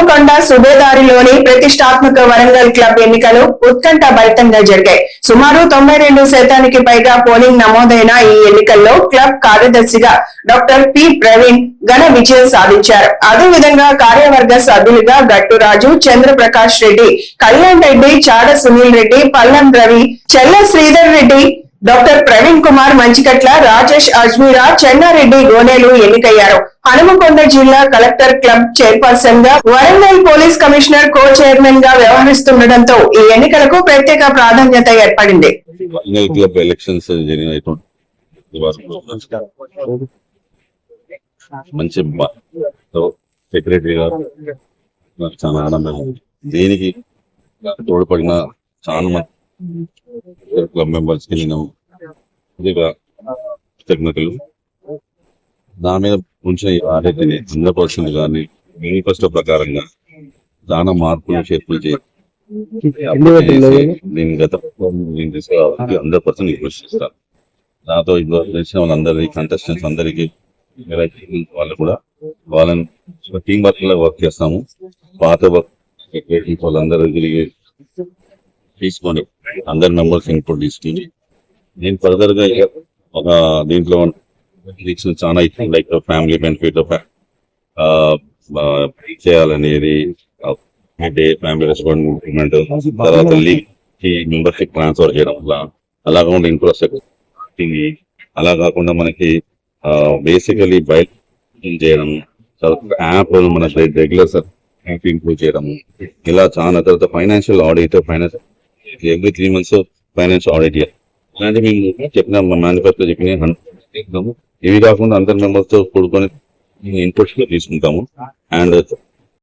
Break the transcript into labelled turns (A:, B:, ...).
A: హనుమకొండ సుబేదారిలోని ప్రతిష్టాత్మక వరంగల్ క్లబ్ ఎన్నికలు ఉత్కంఠభరితంగా జరిగాయి. సుమారు 92% పైగా పోలింగ్ నమోదైన ఈ ఎన్నికల్లో క్లబ్ కార్యదర్శిగా డాక్టర్ పి ప్రవీణ్ ఘన విజయం సాధించారు. అదేవిధంగా కార్యవర్గ సభ్యులుగా గట్టురాజు, చంద్రప్రకాష్ రెడ్డి, కళ్యాణ్ రెడ్డి, చాడ సునీల్ రెడ్డి, పల్లం రవి, చెల్ల శ్రీధర్ రెడ్డి, డాక్టర్ ప్రవీణ్ కుమార్ మంచికట్ల, రాజేష్ అజ్మీరా, చెన్నారెడ్డి గోనేలు ఎన్నికయ్యారు. హనుమకొండ జిల్లా కలెక్టర్ క్లబ్ చైర్పర్సన్ గా, వరంగల్ పోలీస్ కమిషనర్ కో చైర్మన్ గా వ్యవహరిస్తుండటంతో ఈ ఎన్నికలకు ప్రత్యేక ప్రాధాన్యత ఏర్పడింది.
B: మంచి సెక్రటరీ గారు చాలా ఆనందం. దీనికి తోడ్పడిన చాలా మంది క్లబ్ మెంబర్స్ కి నేను కృతజ్ఞతలు. దాని మీద ఉంచిన ఆడైతే 100% కానీ మేనిఫెస్టో ప్రకారంగా చాలా మార్పులు చేర్పులు చేసి నేను గత 100% రిక్వెస్ట్ చేస్తాను. నాతో ఇప్పుడు తెలిసిన వాళ్ళందరికీ కంటెస్టెంట్స్ అందరికీ వాళ్ళు కూడా వాళ్ళని టీం వర్క్ లో వర్క్ చేస్తాము. పాత వర్క్ వాళ్ళందరూ తిరిగి తీసుకొని అందరి మెంబర్స్ ఇన్పుట్ తీసుకుని నేను ఫర్దర్ గా ఒక దీంట్లో చాలా లైక్ ఫ్యామిలీ బెనిఫిట్ చేయాలనేది, ఫ్యామిలీ రెస్పాన్సిబిలిటీ, తర్వాత లీగ్ మెంబర్షిప్ ట్రాన్స్ఫర్ చేయడం వల్ల, అలా కాకుండా ఇన్ఫ్రాస్ట్రక్చర్, అలా కాకుండా మనకి బేసికలీ బయట చేయడం, యాప్ మన రెగ్యులర్ ఇంప్రూవ్ చేయడం, ఇలా చాలా. తర్వాత financial audit, every 3 months finance audit, ఇలాంటి మేము చెప్పిన మేనిఫెస్టో చెప్పిన ఇవి కాకుండా అందరి మెంబర్స్ తో కూడుకొని ఇన్పుట్స్ తీసుకుంటాము. అండ్